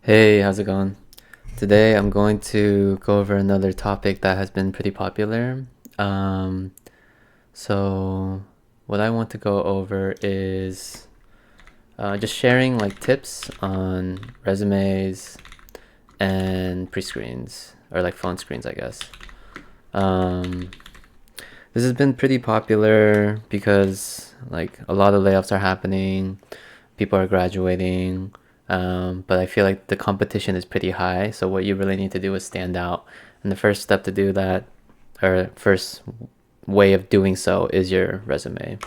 Hey, how's it going? Today I'm going to go over another topic that has been pretty popular. Um, so, what I want to go over is just sharing like tips on resumes and pre-screens or like phone screens, I guess. Um, this has been pretty popular because like a lot of layoffs are happening, people are graduating, but I feel like the competition is pretty high. So what you really need to do is stand out, and the first step to do that, or first way of doing so, is your resume.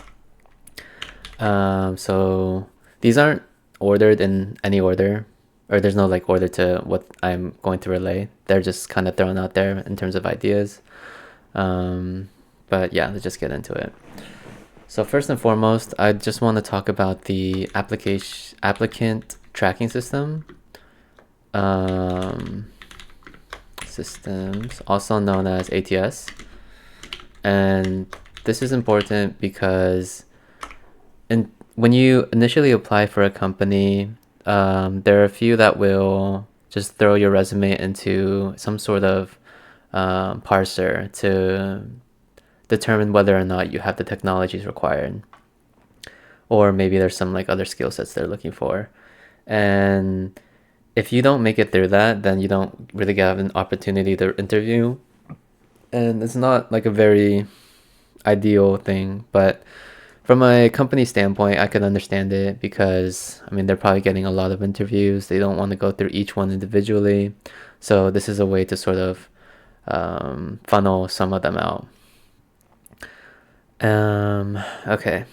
So these aren't ordered in any order, or there's no like order to what I'm going to relay. They're just kind of thrown out there in terms of ideas. Um, but yeah, let's just get into it. So first and foremost, I just want to talk about the application applicant tracking system. Um, Systems, also known as ATS. And this is important because when you initially apply for a company, there are a few that will just throw your resume into some sort of parser to determine whether or not you have the technologies required, or maybe there's some like other skill sets they're looking for. And if you don't make it through that, then you don't really have an opportunity to interview. And it's not like a very ideal thing, but from a company standpoint, I could understand it because I mean they're probably getting a lot of interviews. They don't want to go through each one individually, so this is a way to sort of funnel some of them out. Okay,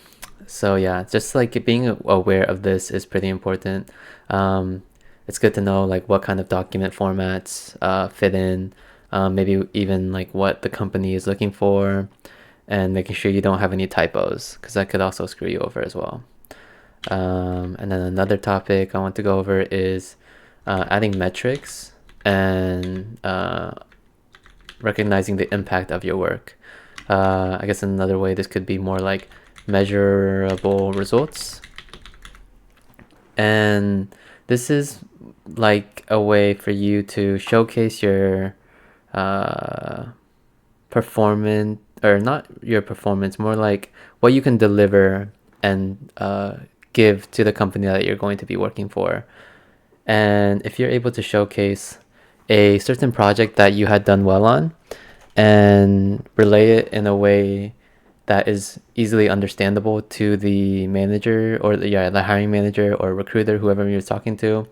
so yeah, just like being aware of this is pretty important. Um, it's good to know like what kind of document formats fit in, maybe even like what the company is looking for, and making sure you don't have any typos because that could also screw you over as well. And then another topic I want to go over is adding metrics and recognizing the impact of your work. I guess another way this could be more like measurable results. And this is like a way for you to showcase your uh, performance, or not your performance, more like what you can deliver and give to the company that you're going to be working for. And if you're able to showcase a certain project that you had done well on and relay it in a way that is easily understandable to the manager, or the hiring manager or recruiter, whoever you're talking to,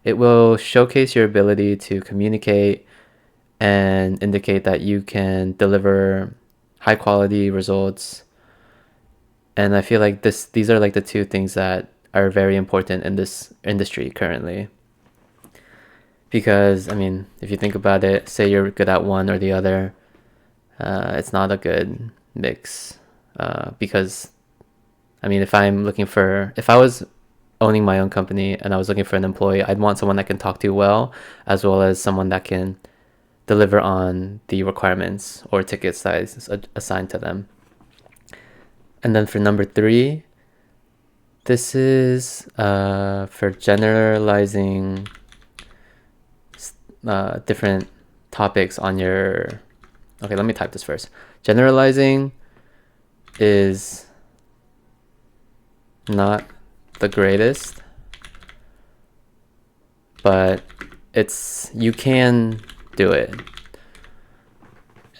it will showcase your ability to communicate and indicate that you can deliver high quality results. And I feel like these are like the two things that are very important in this industry currently. Because I mean, if you think about it, say you're good at one or the other, it's not a good mix. Because I mean, if I was owning my own company and I was looking for an employee, I'd want someone that can talk to well, as well as someone that can deliver on the requirements or ticket size assigned to them. And then for number three, this is for generalizing different topics on your. Okay, let me type this first. Generalizing is not the greatest, but you can do it.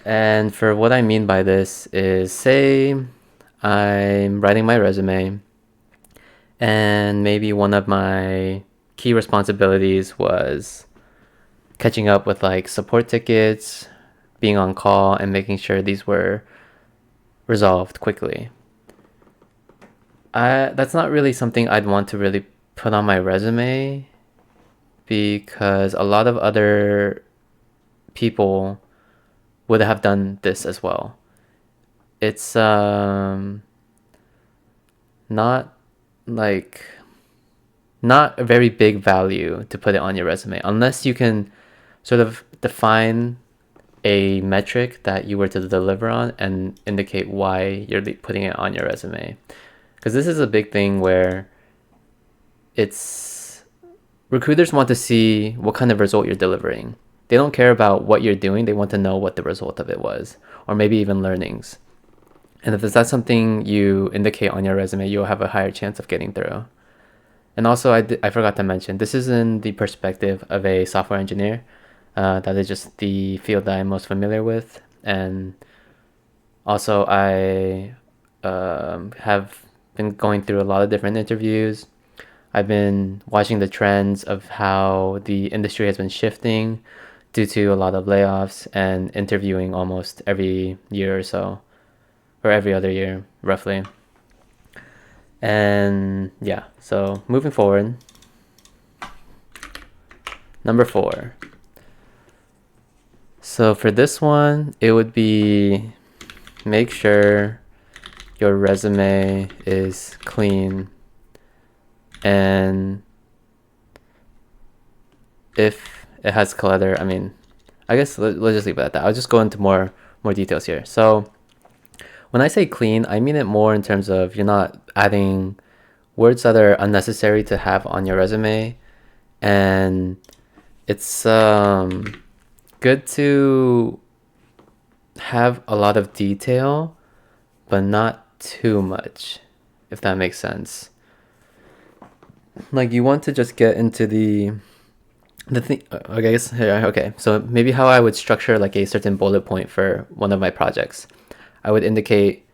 And for what I mean by this is, say I'm writing my resume, and maybe one of my key responsibilities was catching up with like support tickets, being on call, and making sure these were resolved quickly. That's not really something I'd want to really put on my resume because a lot of other people would have done this as well. It's not like not a very big value to put it on your resume unless you can sort of define a metric that you were to deliver on and indicate why you're putting it on your resume. Because this is a big thing where it's recruiters want to see what kind of result you're delivering. They don't care about what you're doing. They want to know what the result of it was, or maybe even learnings. And if that's something you indicate on your resume, you'll have a higher chance of getting through. And also, I forgot to mention, this is in the perspective of a software engineer. That is just the field that I'm most familiar with. And also, I have been going through a lot of different interviews. I've been watching the trends of how the industry has been shifting due to a lot of layoffs and interviewing almost every year or so, or every other year, roughly. And yeah, so moving forward, number 4. So for this one, it would be make sure your resume is clean, and if it has clutter, I mean, I guess let's just leave it at that. I'll just go into more details here. So when I say clean, I mean it more in terms of you're not adding words that are unnecessary to have on your resume, and it's good to have a lot of detail, but not too much, if that makes sense. Like you want to just get into the thing. I guess, yeah, okay. So maybe how I would structure like a certain bullet point for one of my projects. I would indicate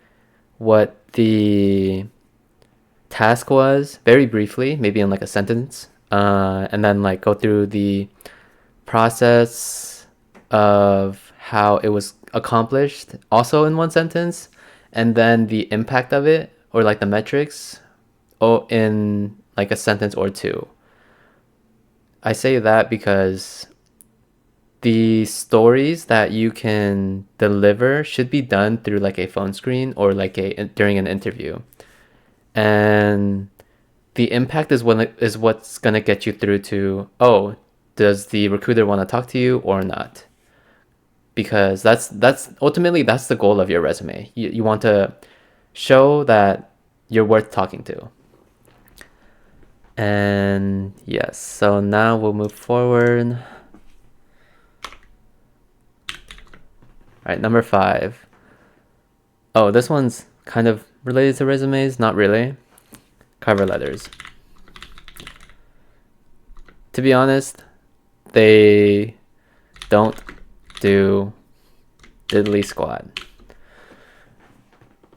what the task was very briefly, maybe in like a sentence, and then like go through the process of how it was accomplished also in one sentence, and then the impact of it, or like the metrics, in like a sentence or two. I say that because the stories that you can deliver should be done through like a phone screen or like during an interview. And the impact is what's going to get you through to, oh, does the recruiter want to talk to you or not? Because that's ultimately that's the goal of your resume. You want to show that you're worth talking to. And yes, so now we'll move forward. All right, number 5. Oh, this one's kind of related to resumes, not really. Cover letters. To be honest, they don't do diddly squat.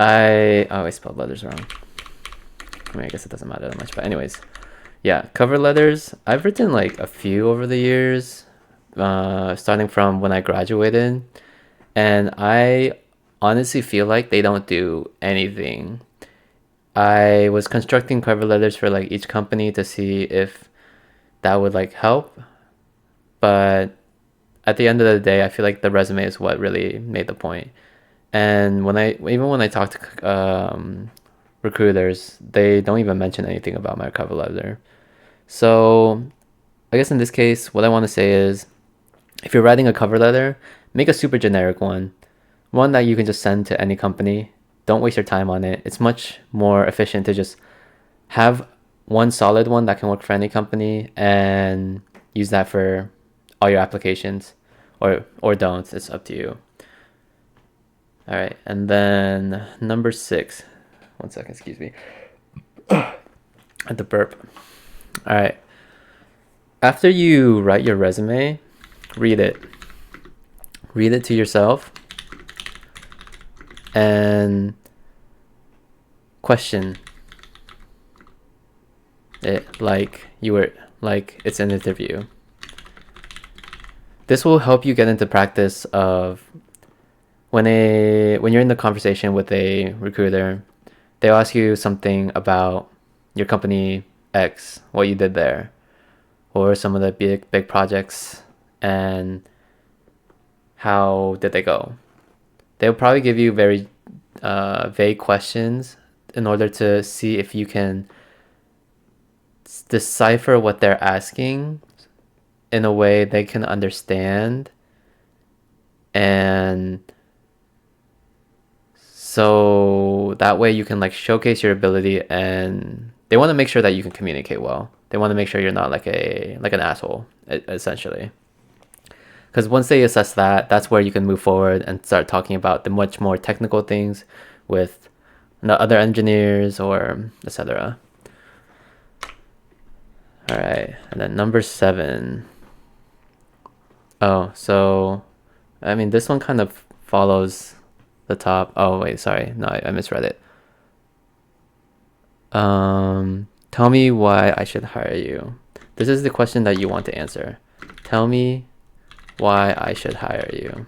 I always spelled letters wrong. I mean, I guess it doesn't matter that much, but anyways. Yeah, cover letters. I've written like a few over the years, starting from when I graduated, and I honestly feel like they don't do anything. I was constructing cover letters for like each company to see if that would like help, but at the end of the day, I feel like the resume is what really made the point. And when I talk to recruiters, they don't even mention anything about my cover letter. So I guess in this case, what I want to say is, if you're writing a cover letter, make a super generic one that you can just send to any company. Don't waste your time on it. It's much more efficient to just have one solid one that can work for any company and use that for all your applications, or don't. It's up to you. All right, and then number 6. One second, excuse me. At the burp. All right. After you write your resume, read it. Read it to yourself and question it like it's an interview. This will help you get into practice of when you're in the conversation with a recruiter, they'll ask you something about your company X, what you did there, or some of the big projects, and how did they go. They'll probably give you very vague questions in order to see if you can decipher what they're asking in a way they can understand. And so that way you can like showcase your ability, and they want to make sure that you can communicate well. They want to make sure you're not like an asshole, essentially. Because once they assess that, that's where you can move forward and start talking about the much more technical things with other engineers or etc. All right, and then number 7. Oh, so I mean, this one kind of follows the top. Oh wait, sorry, no, I misread it. Tell me why I should hire you. This is the question that you want to answer. Tell me why I should hire you.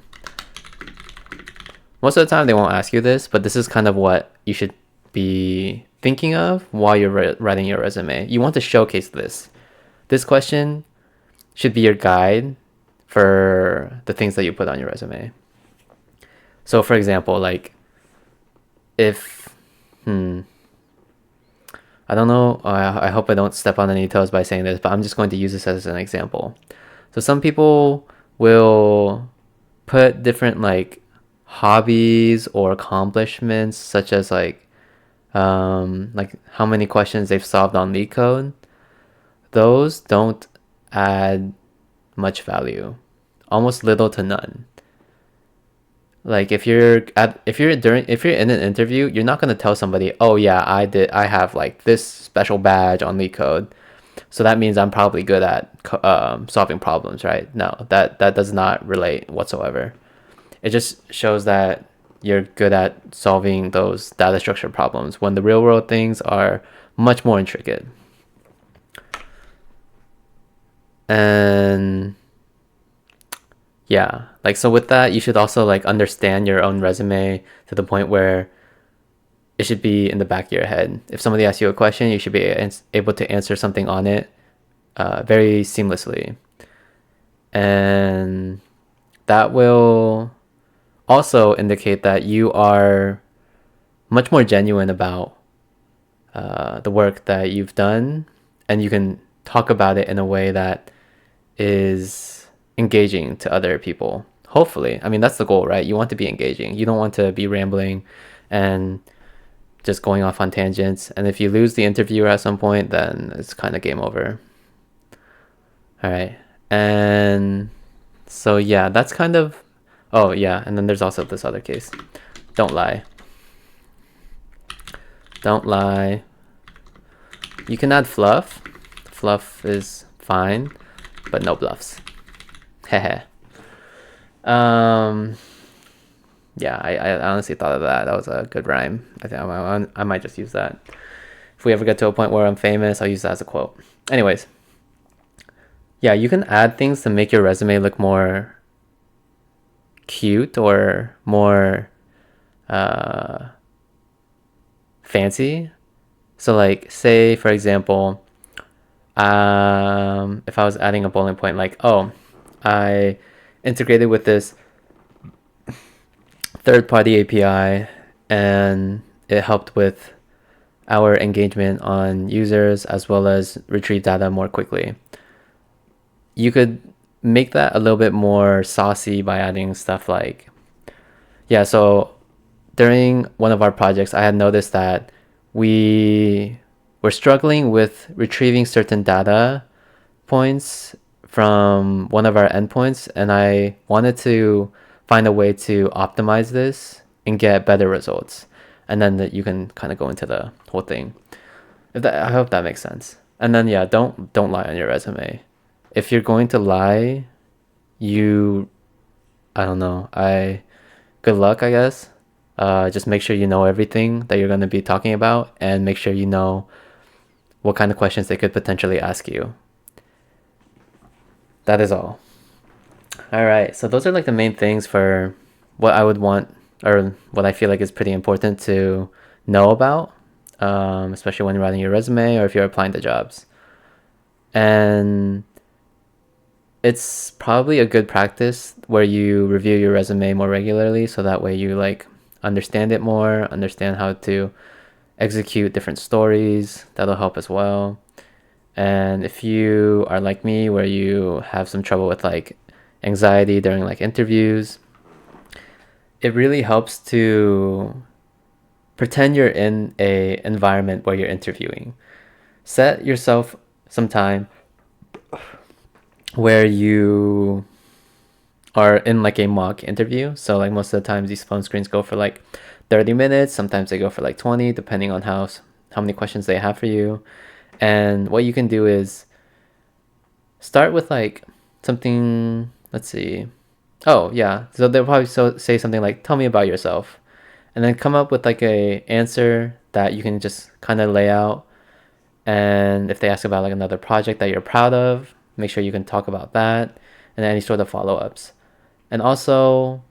Most of the time they won't ask you this, but this is kind of what you should be thinking of while you're writing your resume. You want to showcase this. This question should be your guide for the things that you put on your resume. So for example, like if, I don't know, I hope I don't step on any toes by saying this, but I'm just going to use this as an example. So some people will put different like hobbies or accomplishments, such as like how many questions they've solved on LeetCode. Those don't add much value, almost little to none. Like if you're in an interview, you're not gonna tell somebody, oh yeah, I have like this special badge on LeetCode, so that means I'm probably good at solving problems, right? No, that does not relate whatsoever. It just shows that you're good at solving those data structure problems when the real world things are much more intricate. And yeah, like so with that, you should also like understand your own resume to the point where it should be in the back of your head. If somebody asks you a question, you should be able to answer something on it very seamlessly. And that will also indicate that you are much more genuine about the work that you've done, and you can talk about it in a way that is engaging to other people. Hopefully. I mean, that's the goal, right? You want to be engaging. You don't want to be rambling and just going off on tangents. And if you lose the interviewer at some point, then it's kind of game over. All right. And so, yeah, that's kind of... Oh, yeah. And then there's also this other case. Don't lie. Don't lie. You can add fluff. Fluff is fine, but no bluffs. Heh. Yeah, I honestly thought of that. That was a good rhyme. I think I might just use that. If we ever get to a point where I'm famous, I'll use that as a quote. Anyways, yeah, you can add things to make your resume look more cute or more fancy. So like, say for example, if I was adding a bullet point like, oh, I integrated with this third-party API and it helped with our engagement on users as well as retrieve data more quickly. You could make that a little bit more saucy by adding stuff like, yeah, so during one of our projects, I had noticed that we were struggling with retrieving certain data points from one of our endpoints, and I wanted to find a way to optimize this and get better results. And then you can kind of go into the whole thing. I hope that makes sense. And then yeah, don't lie on your resume. If you're going to lie, I don't know. Good luck, I guess. Just make sure you know everything that you're going to be talking about, and make sure you know what kind of questions they could potentially ask you. That is all. All right, so those are like the main things for what I would want, or what I feel like is pretty important to know about, especially when you're writing your resume or if you're applying to jobs. And it's probably a good practice where you review your resume more regularly, so that way you like understand it more, understand how to execute different stories. That'll help as well. And if you are like me, where you have some trouble with like anxiety during like interviews, it really helps to pretend you're in a environment where you're interviewing. Set yourself some time where you are in like a mock interview. So like most of the times these phone screens go for like 30 minutes. Sometimes they go for like 20, depending on how many questions they have for you. And what you can do is start with like something, let's see. Oh, yeah. So they'll probably say something like, tell me about yourself. And then come up with like a answer that you can just kind of lay out. And if they ask about like another project that you're proud of, make sure you can talk about that and any sort of follow-ups. And also,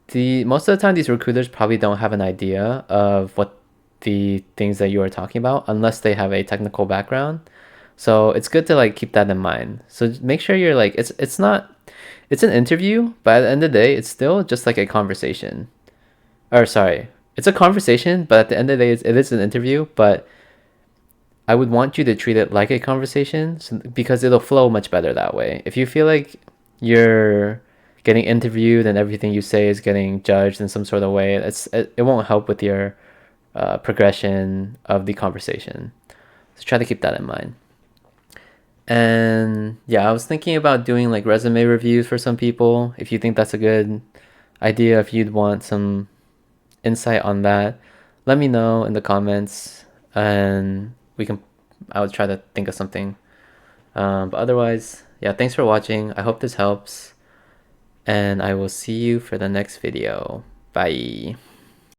the most of the time these recruiters probably don't have an idea of what the things that you are talking about unless they have a technical background. So it's good to like keep that in mind. So make sure you're like it's not it's an interview, but at the end of the day, it's still just like a conversation. Or sorry, it's a conversation, but at the end of the day, it is an interview. But I would want you to treat it like a conversation because it'll flow much better that way. If you feel like you're getting interviewed and everything you say is getting judged in some sort of way, it won't help with your progression of the conversation. So try to keep that in mind. And yeah, I was thinking about doing like resume reviews for some people. If you think that's a good idea, if you'd want some insight on that, let me know in the comments and I would try to think of something. But otherwise, yeah, thanks for watching. I hope this helps and I will see you for the next video. Bye.